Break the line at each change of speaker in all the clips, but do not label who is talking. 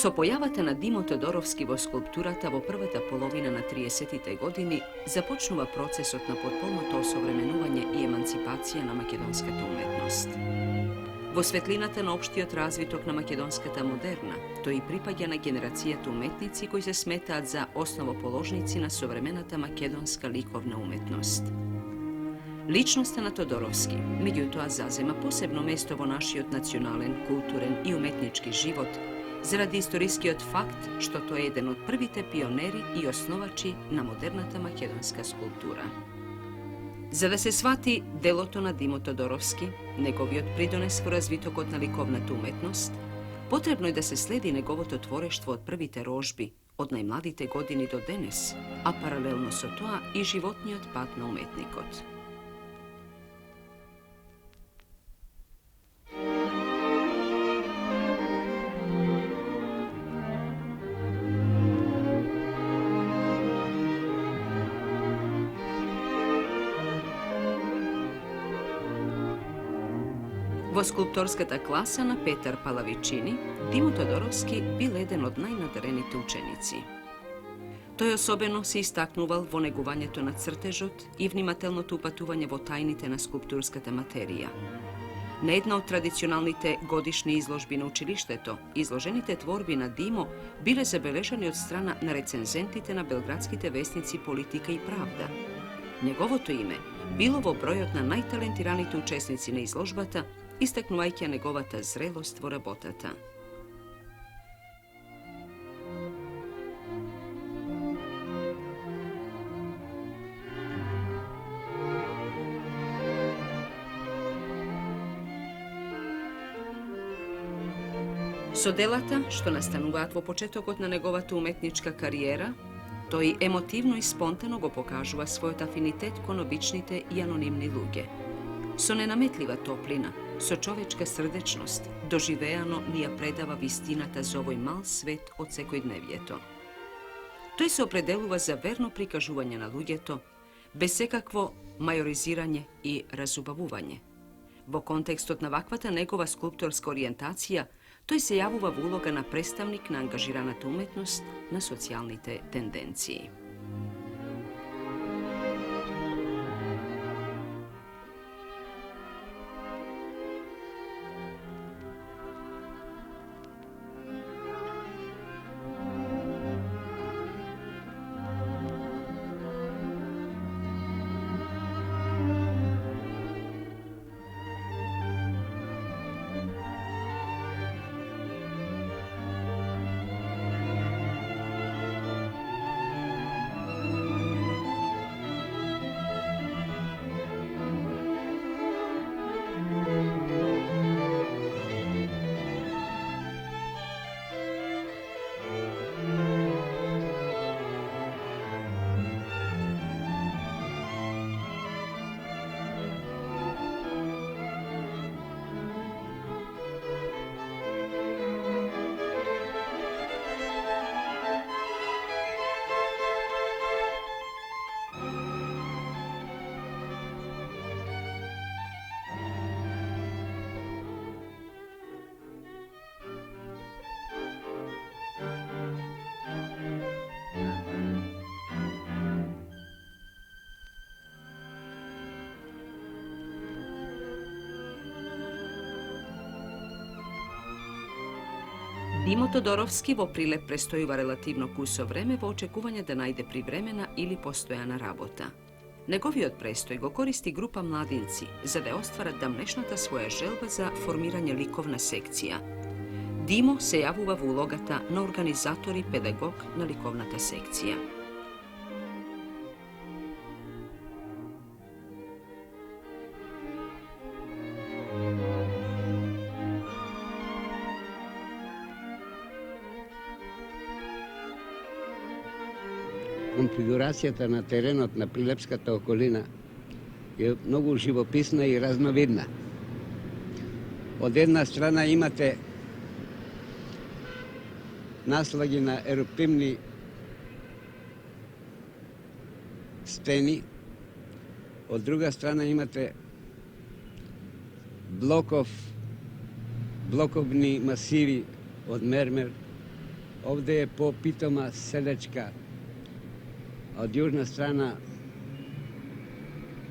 Со појавата на Димо Тодоровски во скулптурата во првата половина на 30-тите години започнува процесот на потполното осовременување и еманципација на македонската уметност. Во светлината на општиот развиток на македонската модерна, тој припаѓа на генерацијата уметници кои се сметаат за основоположници на современата македонска ликовна уметност. Личноста на Тодоровски, меѓутоа, зазема посебно место во нашиот национален, културен и уметнички живот, заради историскиот факт што тој е еден од првите пионери и основачи на модерната македонска скулптура. За да се свати делото на Димо Тодоровски, неговиот придонес во развитокот на ликовната уметност, потребно е да се следи неговото творештво од првите рожби, од најмладите години до денес, а паралелно со тоа и животниот пат на уметникот. Во скулпторската класа на Петар Палавичини, Димо Тодоровски бил еден од најнадарените ученици. Тој особено се истакнувал во негувањето на цртежот и внимателното упатување во тајните на скулптурската материја. На една од традиционалните годишни изложби на училиштето, изложените творби на Димо биле забележани од страна на рецензентите на белградските вестници Политика и Правда. Неговото име било во бројот на најталентираните учесници на изложбата, истакнувајќи неговата зрелост во работата. Со делата, што настануваат во почетокот на неговата уметничка кариера, тој емотивно и спонтано го покажува својот афинитет кон обичните и анонимни луѓе. Со ненаметлива топлина, со човечка срдечност, доживеано ни ја предава вистината за овој мал свет од секојдневието. Тој се определува за верно прикажување на луѓето, без секакво мајоризирање и разубавување. Во контекстот на ваквата негова скулпторска ориентација, тој се јавува во улога на представник на ангажираната уметност на социјалните тенденции. Димо Тодоровски во Прилеп престојува релативно кусо време во очекување да најде привремена или постојана работа. Неговиот престој го користи група младинци за да остварат дамнешната своја желба за формирање ликовна секција. Димо се јавува во улогата на организатор и педагог на ликовната секција.
Конфигурацијата на теренот на Прилепската околина е многу живописна и разновидна. Од една страна имате наслаги на еруптивни стени, од друга страна имате блоковни масиви од мермер Ovde je pitoma selečka, a od južna strana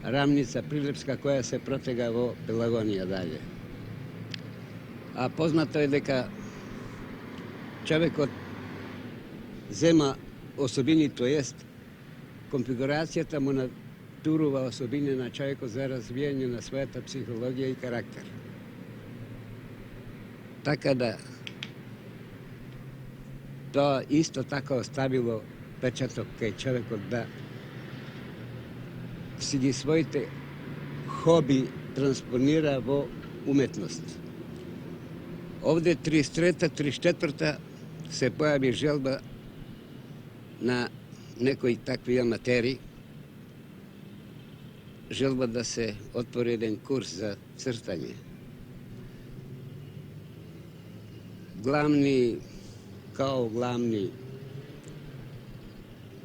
ravnica Prilepska koja se protega vo Pelagonija dalje. A poznato je deka čovek od zema osobini, to jest konfiguracijata mu naturuva osobine na čovjeku za razvijanje na svojata psihologija i karakter. Tako da to isto tako ostavilo pečatok kaj čovjeku da si gi svojite hobi transponira vo umetnost. Ovde 33. 34. se pojavi želba na nekoj takvoj amateriji, želba da se otvori jedan kurs za crtanje. Glavni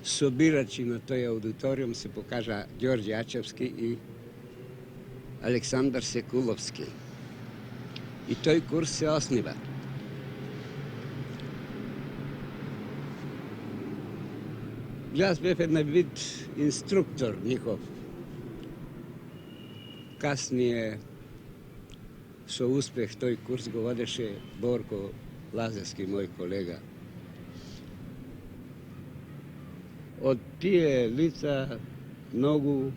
sobirači na toj auditorijum se pokaža Đorđe Ačevski i Aleksandar Sekulovski. I toj kurs se osniva. Ja bih jedna vid instruktor njihov. Kasnije so uspeh toj kurs go vodeše Borko Lazarski, moj kolega. Od tije lica nogu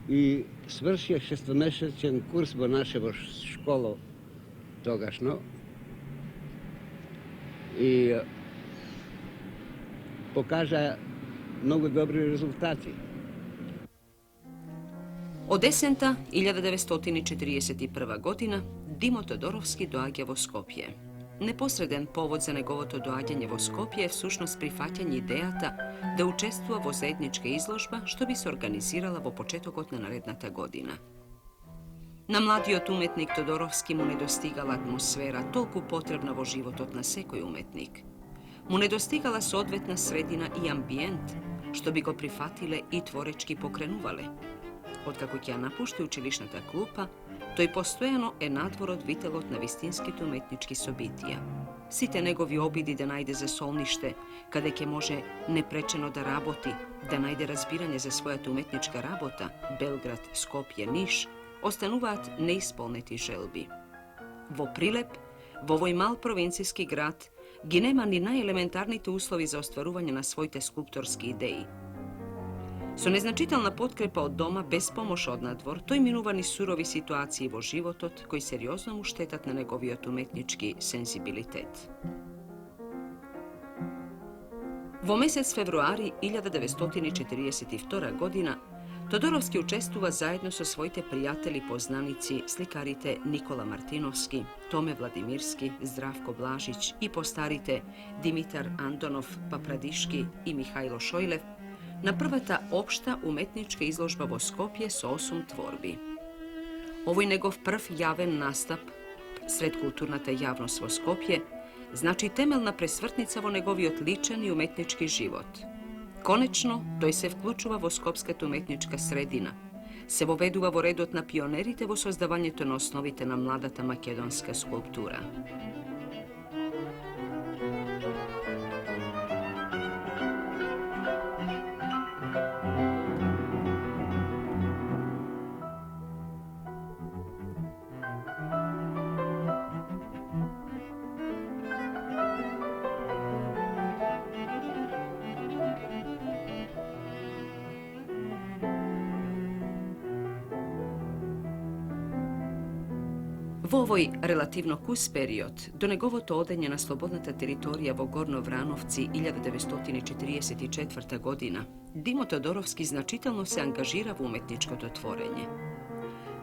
i svršio šestomesečen kurs bo naševo školo togašno. I pokaže mnogo dobri rezultati.
Od desenta 1941. godina Dimo Todorovski doagja vo Skopje. Neposreden povod za njegovo doagjanje vo Skopje je v sušnost prihvatanje idejata da učestvuje vo zajedničke izložba što bi se organizirala vo početokotna narednata godina. Na mladiot umetnik Todorovski mu nedostigala atmosfera toliko potrebna vo životot na sekoj umetnik. Mu nedostigala se odvetna sredina i ambijent, što bi go prifatile i tvorečki pokrenuvale. Otkako kja napušti učilišnata klupa, to je postojano nadvor od vitelot na vistinski umetnički sobitija. Site negovi obidi da najde za solnište, kada ke može neprečeno da raboti, da najde razbiranje za svoja umetnička rabota, Belgrad, Skopje, Niš, ostanuvat neispolneti želbi. Vo Prilep, vo ovoj mal provincijski grad, gi nema ni najelementarnite uslovi za ostvaruvanje na svojte skulptorski ideji. So neznačitalna potkrepa od doma bez pomoša od nadvor, to imenuvani surovi situaciji vo životot koji seriozno mu štetat na negoviot umetnički senzibilitet. Vo mesec februari 1942. godina Todorovski učestuva zajedno sa svojite prijatelji poznanici slikarite Nikola Martinovski, Tome Vladimirski, Zdravko Blažić i postarite Dimitar Andonov, Papradiški i Mihajlo Šojlev na prvata opšta umetnička izložba vo Skopje s 8 tvorbi. Ovo je njegov prv javen nastap sred kulturnata javnost vo Skopje, znači temeljna presvrtnica vo njegovi odličan i umetnički život. Konečno, toj se vključuva vo skopska umetnička sredina, se voveduva vo redot na pionerite vo sozdavanje to na osnovite na mladata makedonska skulptura. V ovoj relativno kus period, do njegovoto odenje na slobodnata teritorija vo Gornjo Vranovci 1944. godina, Dimo Todorovski značitelno se angažira v umetničko dotvorenje.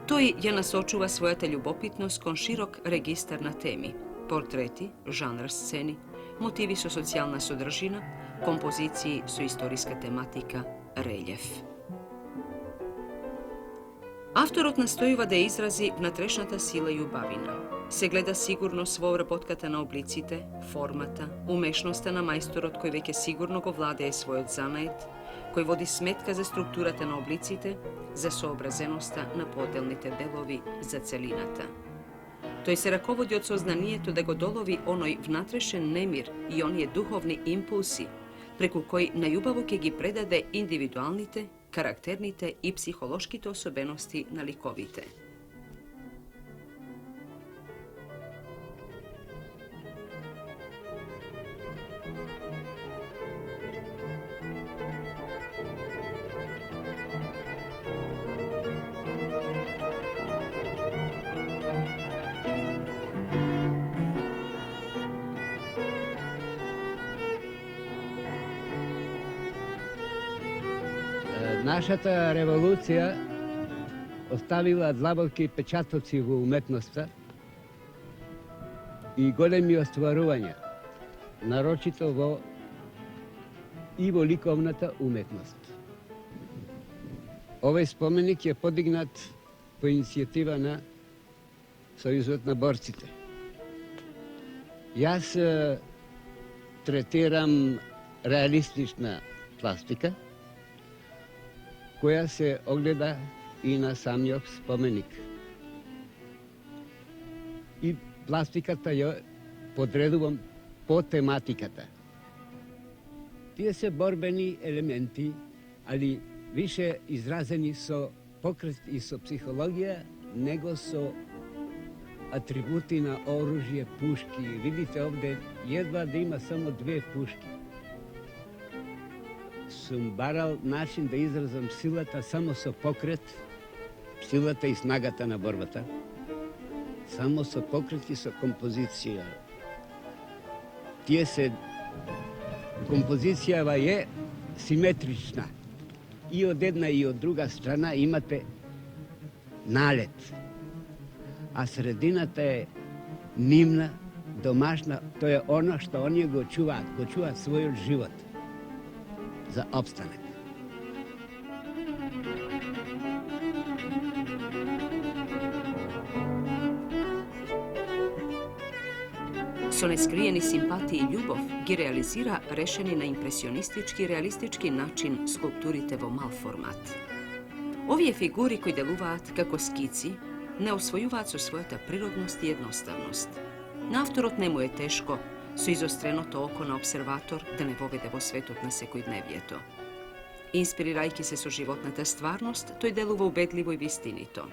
Toj je nas očuva svojata ljubopitnost kon širok registar na temi, portreti, žanr sceni, motivi su socijalna sodržina, kompoziciji su istorijska tematika, reljef. Avtorot nastojiva da izrazi vnatrešната sila i ubavina. Se gleda sigurno svo работката na oblicite, formata, umešnosta na majstorot koji veke sigurno go vladaje svoj od zanajet, koji vodi smetka za strukturata na oblicite, za soobrazenosta na podelnite delovi za celinata. Тој се раководи од сознанието да го долови оној внатрешен немир и оние духовни импулси, преку кои најубаво ќе ги предаде индивидуалните, карактерните и психолошките особености на ликовите.
Нашата револуција оставила длабоки печатоци во уметноста и големи остварувања, нарочито во ликовната уметност. Овој споменик е подигнат по иницијатива на Сојузот на борците. Јас третирам реалистична пластика, која се огледа и на самиот споменик. И пластиката ја подредувам по тематиката. Тие се борбени елементи, али више изразени со покрет и со психологија, него со атрибути на оружје, пушки. Видите овде, едва да има само 2 пушки. Сум барал начин да изразам силата само со покрет, силата и снагата на борбата, само со покрет и со композиција. Композицијава е симетрична. И од една и од друга страна имате налет, а средината е нивна, домашна, тоа е оно што оние го чуваат својот живот за обстанок.
Со нескриени симпатии и љубов ги реализира решени на импресионистички и реалистички начин скулптурите во мал формат. Овие фигури кои делуваат како скици не освојуваат со својата природност и едноставност. На авторот не му е тешко со изостреното око на обсерватор да не воведе во светот на секојдневието. Инспирирајќи се со животната стварност, тој делува убедливо и вистинито.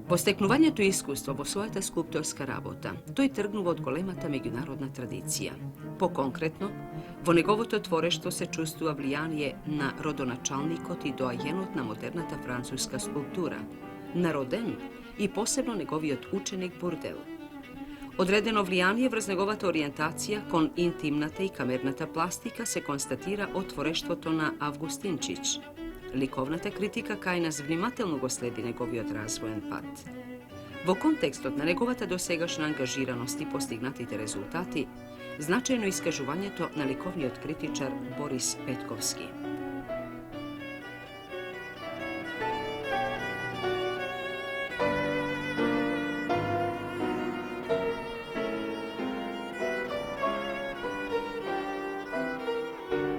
Во стекнувањето искуство во својата скулпторска работа, тој тргнува од големата меѓународна традиција. Поконкретно, во неговото творештво се чувствува влијание на родоначалникот и доајенот на модерната француска скулптура, на Роден и посебно неговиот ученик Бурдел. Одредено влијание врз неговата ориентација кон интимната и камерната пластика се констатира од творештвото на Августинчич. Ликовната критика кај нас внимателно го следи неговиот развоен пат. Во контекстот на неговата досегашна ангажираност и постигнатите резултати, значајно искажувањето на ликовниот критичар Борис Петковски.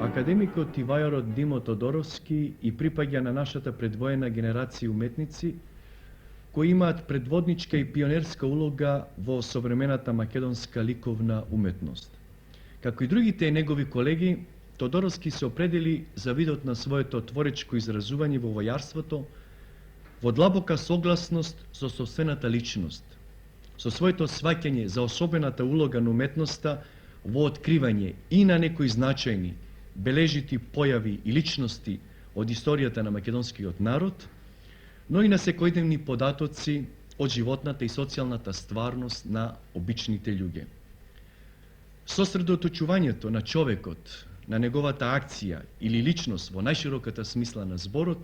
Академикот и вајарот Димо Тодоровски и припаѓа на нашата предвоена генерација уметници кои имаат предводничка и пионерска улога во современата македонска ликовна уметност. Како и другите негови колеги, Тодоровски се определи за видот на своето творечко изразување во војарството, во длабока согласност со сопствената личност, со своето сваќање за особената улога на уметноста во откривање и на некои значајни, бележити појави и личности од историјата на македонскиот народ, но и на секојдневни податоци од животната и социјалната стварност на обичните луѓе. Сосредоточувањето на човекот, на неговата акција или личност во најшироката смисла на зборот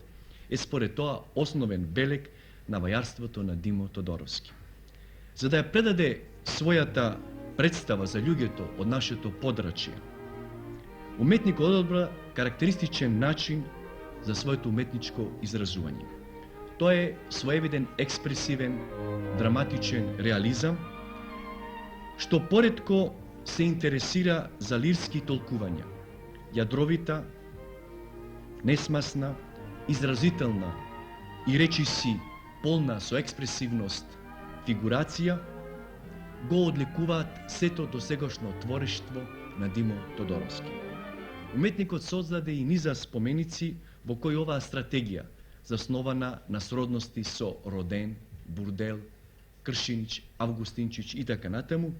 е според тоа основен белег на вајарството на Димо Тодоровски. За да ја предаде својата представа за луѓето од нашето подрачје, Уметникот одобра карактеристичен начин за своето уметничко изразување. Тоа е своевиден експресивен, драматичен реализам, што поретко се интересира за лирски толкувања. Јадровита, несмасна, изразителна и речиси полна со експресивност фигурација го одликуваат сето досегашно творештво на Димо Тодоровски. Уметникот создаде и низа споменици во кои оваа стратегија, заснована на сродности со Роден, Бурдел, Кршинич, Августинчич и така натаму,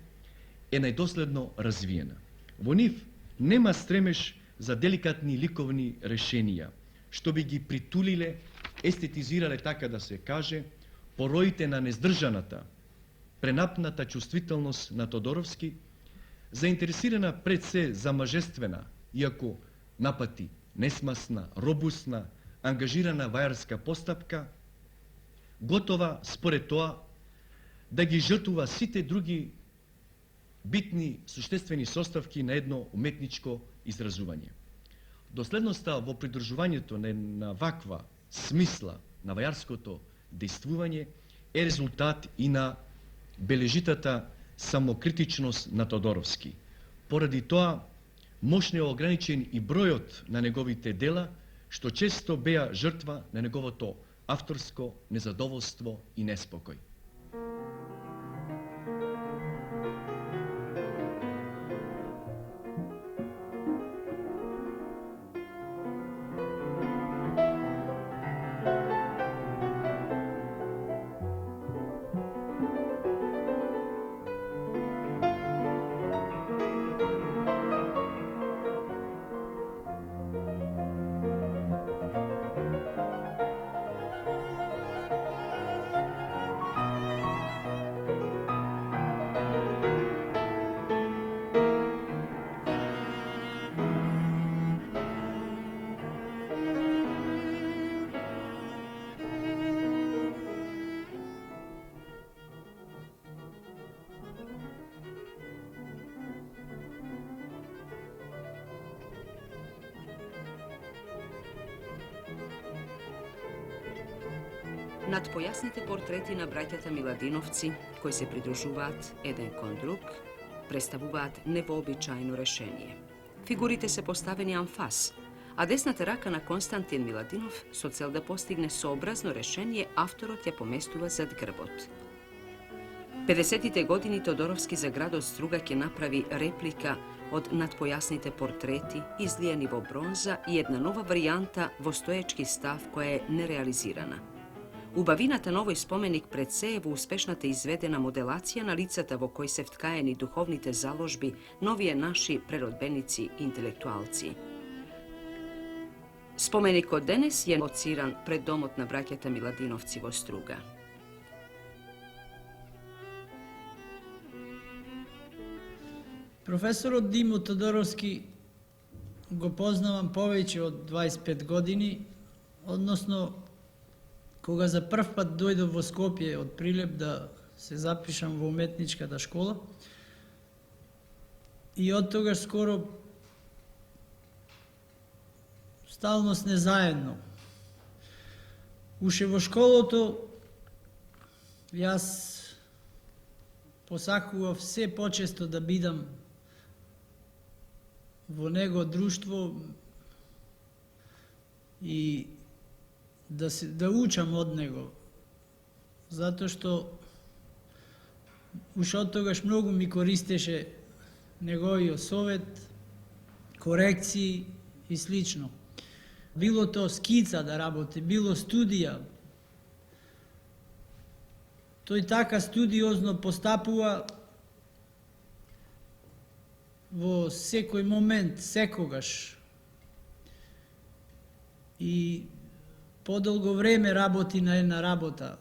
е најдоследно развиена. Во нив нема стремеж за деликатни ликовни решенија, што би ги притулиле, естетизирале, така да се каже, пороите на нездржаната, пренапната чувствителност на Тодоровски, заинтересирана пред се за мажествена, иако напати несмасна, робусна, ангажирана вајарска постапка, готова според тоа да ги жртвува сите други битни, суштествени составки на едно уметничко изразување. Доследноста во придржувањето на ваква смисла на вајарското дејствување е резултат и на бележитата самокритичност на Тодоровски. Поради тоа, мощно е ограничен и бројот на неговите дела, што често беа жртва на неговото авторско незадоволство и неспокој.
Над појасните портрети на браќата Миладиновци, кои се придружуваат еден кон друг, представуваат невообичаено решение. Фигурите се поставени анфас, а десната рака на Константин Миладинов, со цел да постигне сообразно решение, авторот ја поместува зад грбот. 50-тите години Тодоровски за градот Струга ќе направи реплика од надпојасните портрети, излијани во бронза, и една нова варијанта во стоечки став која е нереализирана. Убавината на овој споменик пред се е во успешната изведена моделација на лицата во кои се вткаени духовните заложби на овие наши преродбеници интелектуалци. Споменикот денес е лоциран пред домот на браќата Миладиновци во Струга.
Професорот Димо Тодоровски го познавам повеќе од 25 години, односно кога за прв пат дојдов во Скопје од Прилеп да се запишам во уметничката школа, и од тогаш скоро стално сме заедно. Уште во школото јас посакував се почесто да бидам во него друштво и да учам од него, затоа што уште од тогаш многу ми користеше неговиот совет, корекции и слично. Било то скица да работи, било студија. Тој така студиозно постапува во секој момент, секогаш. И подолго време работи на една работа,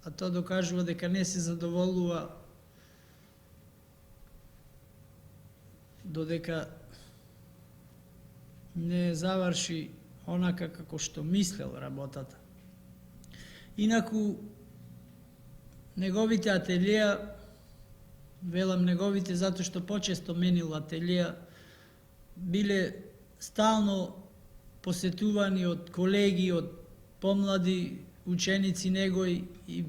а тоа докажува дека не се задоволува додека не заврши онака како што мислел работата. Инаку, неговите ателија, велам неговите затоа што почесто менил ателија, биле стално посетувани од колеги, од помлади ученици негови и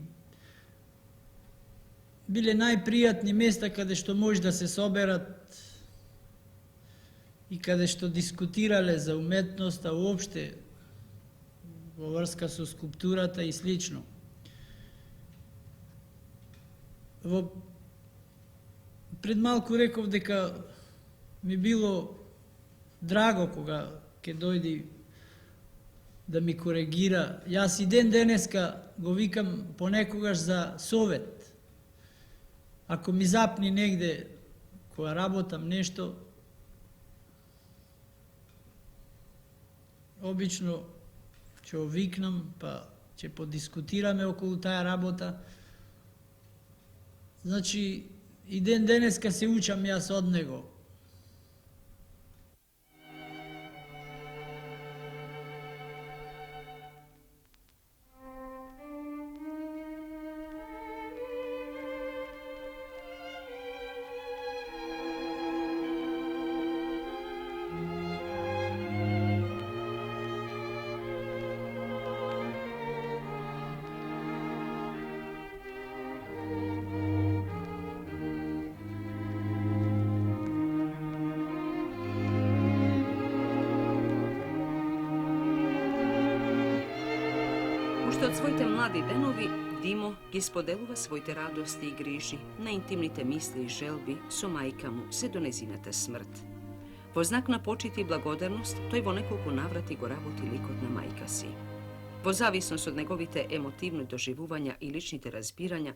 биле најпријатни места каде што може да се соберат и каде што дискутирале за уметноста уопште во врска со скулптурата и слично. Пред малку реков дека ми било драго кога ќе дојди да ми коригира. Јас и ден денеска го викам понекогаш за совет. Ако ми запни негде кога работам нешто, обично ќе го викнам, па ќе подискутираме околу таа работа. Значи, и ден денеска се учам јас од него.
Уште од своите млади денови, Димо ги споделува своите радости и грижи, наинтимните мисли и желби со мајка му се до незината смрт. Во знак на почит и благодарност, тој во неколку наврати го работи ликот на мајка си. Во зависност од неговите емотивни доживувања и личните разбирања,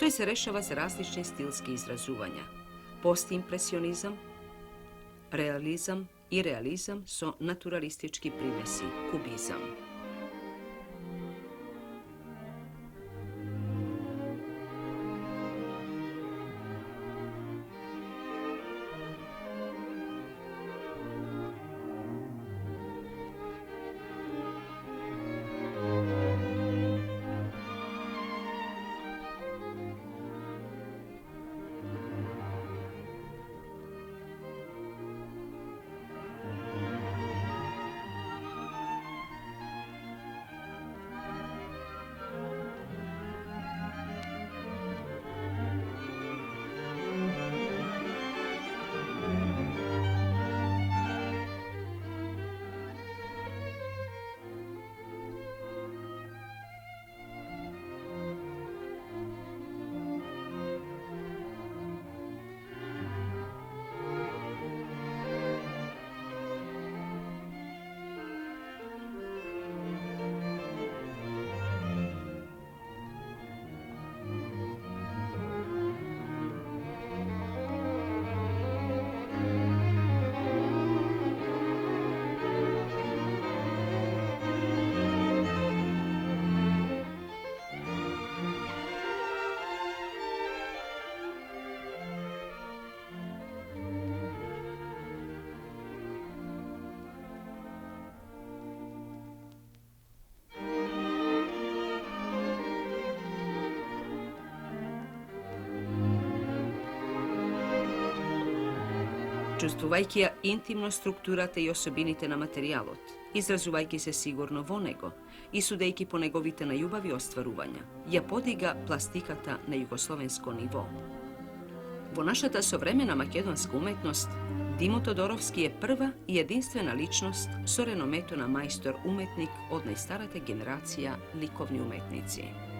тој се решава за различни стилски изразувања. Постимпресионизам, реализам и реализам со натуралистички примеси, кубизам. Чувствувајќи ја интимно структурата и особините на материјалот, изразувајќи се сигурно во него и судејќи по неговите најубави остварувања, ја подига пластиката на југословенско ниво. Во нашата современа македонска уметност, Димо Тодоровски е прва и единствена личност со реномето на мајстор уметник од најстарата генерација ликовни уметници.